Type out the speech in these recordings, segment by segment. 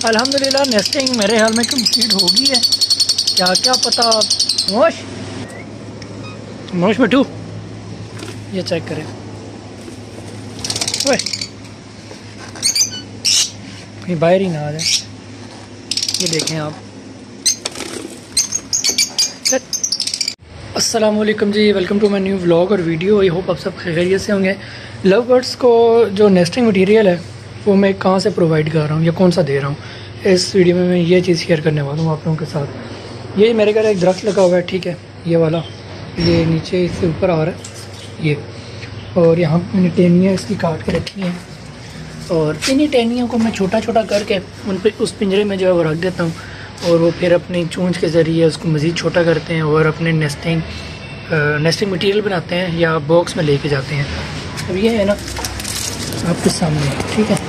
अल्हम्दुलिल्लाह नेस्टिंग मेरे ख्याल में कंप्लीट हो गई है। क्या क्या पता। मोश मोश मिठू ये चेक करें। ओए ये बाहर ही ना आ जाए। ये देखें आप। अस्सलाम वालेकुम जी, welcome to my new vlog और वीडियो। आई होप आप सब खैरियत से होंगे। लव बर्ड्स को जो नेस्टिंग मटेरियल है वो मैं कहाँ से प्रोवाइड कर रहा हूँ या कौन सा दे रहा हूँ, इस वीडियो में मैं ये चीज़ शेयर करने वाला हूँ आप लोगों के साथ। ये मेरे घर एक दरख्त लगा हुआ है, ठीक है, ये वाला, ये नीचे इससे ऊपर आ रहा है ये, और यहाँ मैंने टहनियाँ इसकी काट के रखी हैं और इन्हीं टहनियों को मैं छोटा छोटा करके उन पर उस पिंजरे में जो है वो रख देता हूँ और वो फिर अपनी चूंच के ज़रिए उसको मज़ीद छोटा करते हैं और अपने नेस्टिंग मटेरियल बनाते हैं या बॉक्स में लेके जाते हैं। अब ये है ना आपके सामने, ठीक है।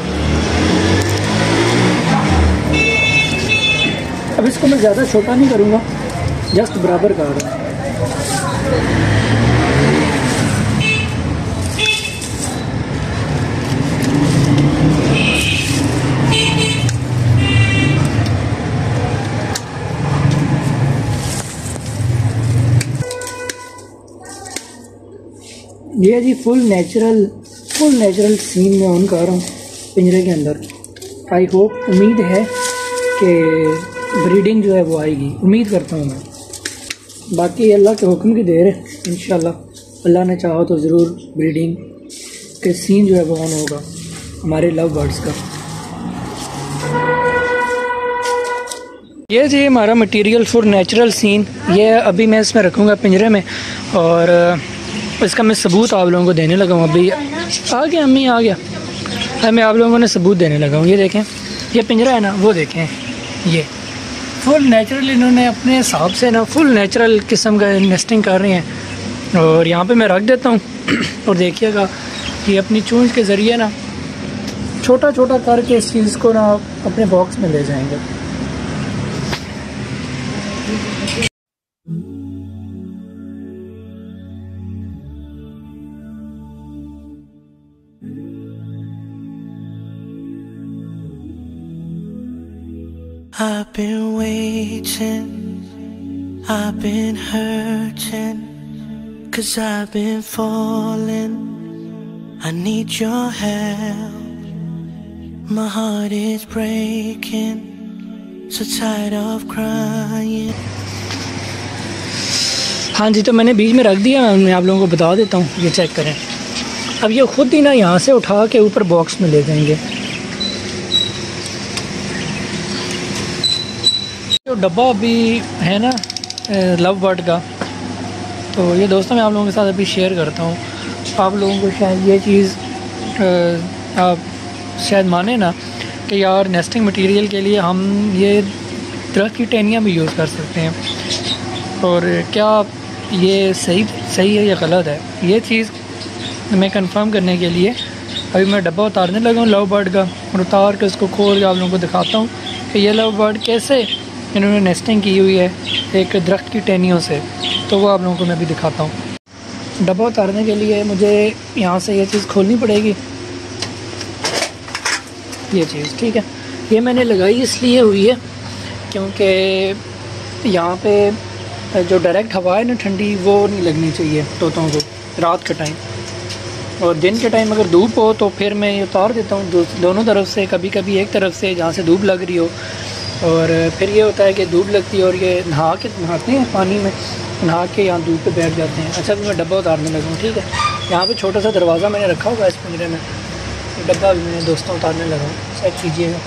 अब इसको मैं ज़्यादा छोटा नहीं करूँगा, जस्ट बराबर कर रहा हूँ। ये जी फुल नेचुरल सीन में ऑन कर रहा हूँ पिंजरे के अंदर। आई होप, उम्मीद है कि ब्रीडिंग जो है वो आएगी, उम्मीद करता हूँ मैं। बाकी अल्लाह के हुक्म की देर है, इंशाल्लाह अल्लाह ने चाहा तो ज़रूर ब्रीडिंग के सीन जो है वो ऑन होगा हमारे लव बर्ड्स का। ये जी हमारा मटेरियल फॉर नेचुरल सीन, ये अभी मैं इसमें रखूँगा पिंजरे में और इसका मैं सबूत आप लोगों को देने लगा हूँ। अभी आ गया, अम्मी आ गया, मैं आप लोगों ने सबूत देने लगा हूँ। ये देखें, ये पिंजरा है ना, वो देखें, ये फुल नेचुरल इन्होंने अपने हिसाब से ना फुल नेचुरल किस्म का नेस्टिंग कर रहे हैं और यहाँ पे मैं रख देता हूँ और देखिएगा कि अपनी चूंच के ज़रिए ना छोटा छोटा करके इस चीज़ को ना अपने बॉक्स में ले जाएंगे। I've been waiting, I've been hurting, 'cause I've been falling, I need your help, my heart is breaking, so tired of crying। हाँ जी, तो मैंने बीच में रख दिया, मैं आप लोगों को बता देता हूँ, ये चेक करें। अब ये खुद ही ना यहाँ से उठा के ऊपर बॉक्स में ले जाएंगे। जो डब्बा अभी है ना लव बर्ड का, तो ये दोस्तों मैं आप लोगों के साथ अभी शेयर करता हूँ। आप लोगों को शायद ये चीज़ आप शायद माने ना कि यार नेस्टिंग मटेरियल के लिए हम ये दरख्त की टहनियाँ भी यूज़ कर सकते हैं, और क्या ये सही है या गलत है। ये चीज़ मैं कंफर्म करने के लिए अभी मैं डब्बा उतारने लगा हूँ लव बर्ड का, और उतार के उसको खोल के आप लोगों को दिखाता हूँ कि ये लव बर्ड कैसे इन्होंने नेस्टिंग की हुई है एक दरख्त की टहनियों से। तो वो आप लोगों को मैं भी दिखाता हूँ। डब्बा उतारने के लिए मुझे यहाँ से ये चीज़ खोलनी पड़ेगी, ये चीज़, ठीक है। ये मैंने लगाई इसलिए हुई है क्योंकि यहाँ पे जो डायरेक्ट हवा है ना ठंडी, वो नहीं लगनी चाहिए तोतों को रात के टाइम, और दिन के टाइम अगर धूप हो तो फिर मैं ये उतार देता हूँ दोनों तरफ से, कभी कभी एक तरफ से जहाँ से धूप लग रही हो। और फिर ये होता है कि धूप लगती है और ये नहाते हैं पानी में, नहा के यहाँ धूप पे बैठ जाते हैं। अच्छा, भी मैं डब्बा उतारने लगा हूँ, ठीक है। यहाँ पे छोटा सा दरवाज़ा मैंने रखा हुआ है इस पिंजरे में, डब्बा भी मैंने दोस्तों उतारने लगा हूँ, चेक कीजिएगा।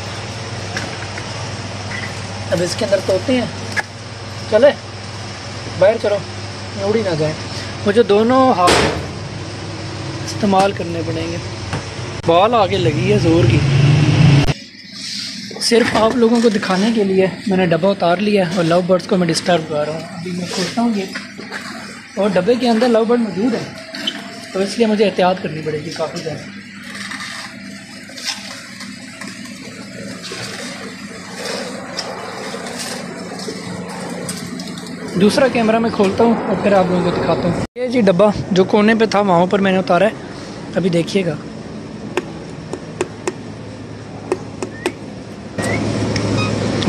अब इसके अंदर तोते हैं, चले बाहर चलो, उड़ ही ना जाए। मुझे दोनों हाथ इस्तेमाल करने पड़ेंगे। बॉल आगे लगी है ज़ोर की। सिर्फ आप लोगों को दिखाने के लिए मैंने डब्बा उतार लिया और लव बर्ड्स को मैं डिस्टर्ब कर रहा हूँ। अभी मैं खोलता हूँ ये, और डब्बे के अंदर लव बर्ड मौजूद है, तो इसलिए मुझे एहतियात करनी पड़ेगी काफ़ी ज़्यादा। दूसरा कैमरा मैं खोलता हूँ और फिर आप लोगों को दिखाता हूँ। ये जी डब्बा जो कोने पे था वहाँ पर मैंने उतारा है, अभी देखिएगा।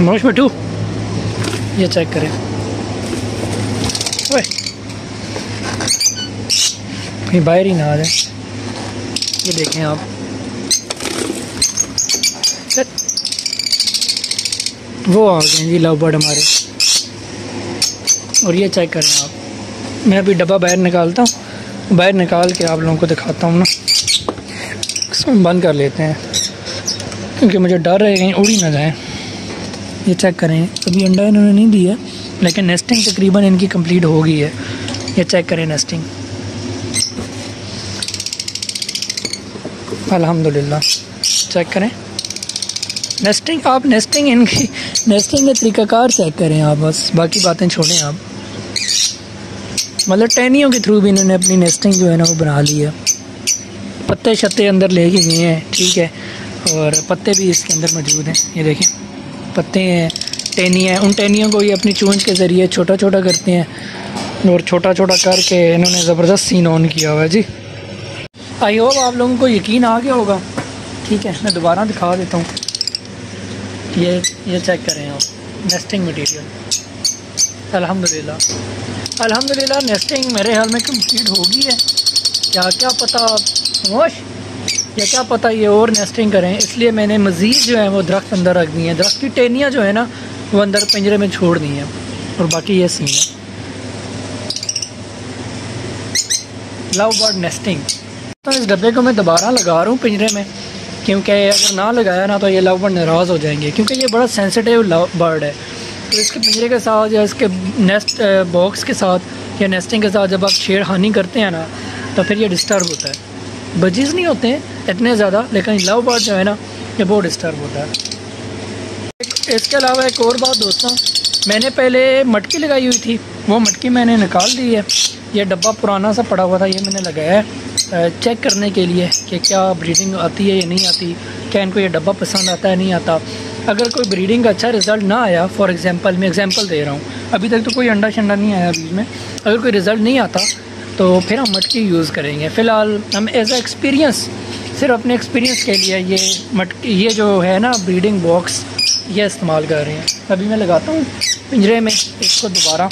नोश मिठू, ये चेक करें। ओए कहीं बाहर ही ना आ जाए। ये देखें आप, वो आ गए जी लव बर्ड हमारे। और ये चेक करें आप, मैं अभी डब्बा बाहर निकालता हूँ, बाहर निकाल के आप लोगों को दिखाता हूँ ना। इसमें बंद कर लेते हैं क्योंकि मुझे डर है कहीं उड़ी ना जाए। ये चेक करें, अभी अंडा इन्होंने नहीं दिया लेकिन नेस्टिंग तकरीबन इनकी कंप्लीट हो गई है। ये चेक करें नेस्टिंग, अल्हम्दुलिल्लाह। चेक करें नेस्टिंग, आप नेस्टिंग इनकी नेस्टिंग का तरीक़ाकार चेक करें आप, बस बाकी बातें छोड़ें आप। मतलब टहनियों के थ्रू भी इन्होंने अपनी नेस्टिंग जो है ना वो बना ली है। पत्ते शत्ते अंदर लेके गए हैं, ठीक है, और पत्ते भी इसके अंदर मौजूद हैं। ये देखें पत्ते हैं, टहनियाँ हैं, उन टहनियों को ये अपनी चूंच के ज़रिए छोटा छोटा करते हैं और छोटा छोटा करके इन्होंने ज़बरदस्त सीन ऑन किया हुआ है जी। आई होप आप लोगों को यकीन आ गया होगा, ठीक है। मैं दोबारा दिखा देता हूँ। ये चेक करें आप, नेस्टिंग मटेरियल, अल्हम्दुलिल्लाह अल्हम्दुलिल्लाह नेस्टिंग मेरे ख्याल में कंप्लीट हो गई है। क्या पता मोश, या क्या पता ये और नेस्टिंग करें, इसलिए मैंने मज़ीद जो है वो दरख्त अंदर रख दी हैं। दरख्त की टहनियाँ जो है ना वो अंदर पिंजरे में छोड़ दी हैं। और बाकी ये सीन है लव बर्ड नेस्टिंग। तो इस डब्बे को मैं दोबारा लगा रहा हूँ पिंजरे में, क्योंकि अगर ना लगाया ना तो ये लव बर्ड नाराज़ हो जाएंगे, क्योंकि ये बड़ा सेंसिटिव लव बर्ड है। तो इसके पिंजरे के साथ या इसके नेस्ट बॉक्स के साथ या नेस्टिंग के साथ जब आप छेड़खानी करते हैं ना तो फिर ये डिस्टर्ब होता है। बजीज़ नहीं होते हैं इतने ज़्यादा, लेकिन लव बर्ड जो है ना ये बहुत डिस्टर्ब होता है। इसके अलावा एक और बात दोस्तों, मैंने पहले मटकी लगाई हुई थी, वो मटकी मैंने निकाल दी है। ये डब्बा पुराना सा पड़ा हुआ था, ये मैंने लगाया है चेक करने के लिए कि क्या ब्रीडिंग आती है या नहीं आती, क्या इनको ये डब्बा पसंद आता है नहीं आता। अगर कोई ब्रीडिंग का अच्छा रिज़ल्ट ना आया, फॉर एग्जांपल मैं एग्जांपल दे रहा हूँ, अभी तक तो कोई अंडा शंडा नहीं आया बीच में, अगर कोई रिज़ल्ट नहीं आता तो फिर हम मटकी यूज़ करेंगे। फ़िलहाल हम एज ए एक्सपीरियंस, सिर्फ अपने एक्सपीरियंस के लिए ये मटकी, ये जो है ना ब्रीडिंग बॉक्स, ये इस्तेमाल कर रहे हैं। अभी मैं लगाता हूँ पिंजरे में इसको दोबारा।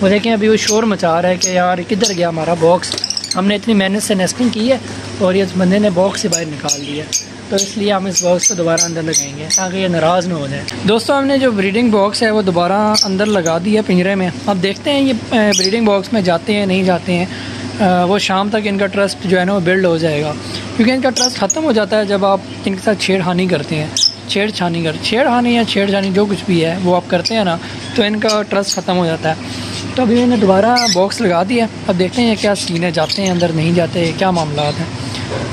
वो देखें अभी वो शोर मचा रहा है कि यार किधर गया हमारा बॉक्स, हमने इतनी मेहनत से नेस्टिंग की है और ये बंदे ने बॉक्स से बाहर निकाल दिया। तो इसलिए हम इस बॉक्स को दोबारा अंदर लगाएंगे ताकि ये नाराज़ ना हो जाए। दोस्तों हमने जो ब्रीडिंग बॉक्स है वो दोबारा अंदर लगा दिया पिंजरे में। अब देखते हैं ये ब्रीडिंग बॉक्स में जाते हैं नहीं जाते हैं। वो शाम तक इनका ट्रस्ट जो है ना वो बिल्ड हो जाएगा, क्योंकि इनका ट्रस्ट ख़त्म हो जाता है जब आप इनके साथ छेड़खानी करते हैं। छेड़खानी या छेड़खानी जो कुछ भी है वो आप करते हैं ना तो इनका ट्रस्ट ख़त्म हो जाता है। तो अभी मैंने दोबारा बॉक्स लगा दिया। अब देखते हैं क्या सीन है, जाते हैं अंदर नहीं जाते, क्या मामला है।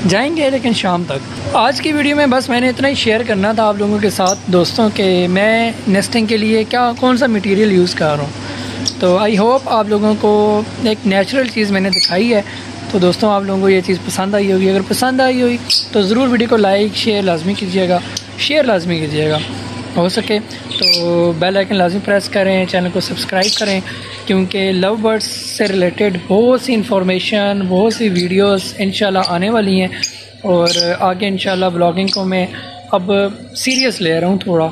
जाएंगे लेकिन शाम तक। आज की वीडियो में बस मैंने इतना ही शेयर करना था आप लोगों के साथ दोस्तों के मैं नेस्टिंग के लिए कौन सा मटेरियल यूज़ कर रहा हूँ। तो आई होप आप लोगों को एक नेचुरल चीज़ मैंने दिखाई है। तो दोस्तों आप लोगों को ये चीज़ पसंद आई होगी, अगर पसंद आई हुई तो ज़रूर वीडियो को लाइक शेयर लाजमी कीजिएगा, हो सके तो बेल आइकन लाजमी प्रेस करें, चैनल को सब्सक्राइब करें, क्योंकि लव बर्ड्स से रिलेटेड बहुत सी इंफॉर्मेशन, बहुत सी वीडियोस इंशाल्लाह आने वाली हैं। और आगे इंशाल्लाह ब्लॉगिंग को मैं अब सीरियस ले रहा हूँ थोड़ा,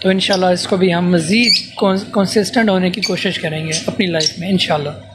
तो इंशाल्लाह इसको भी हम मज़ीद कंसिस्टेंट होने की कोशिश करेंगे अपनी लाइफ में इंशाल्लाह।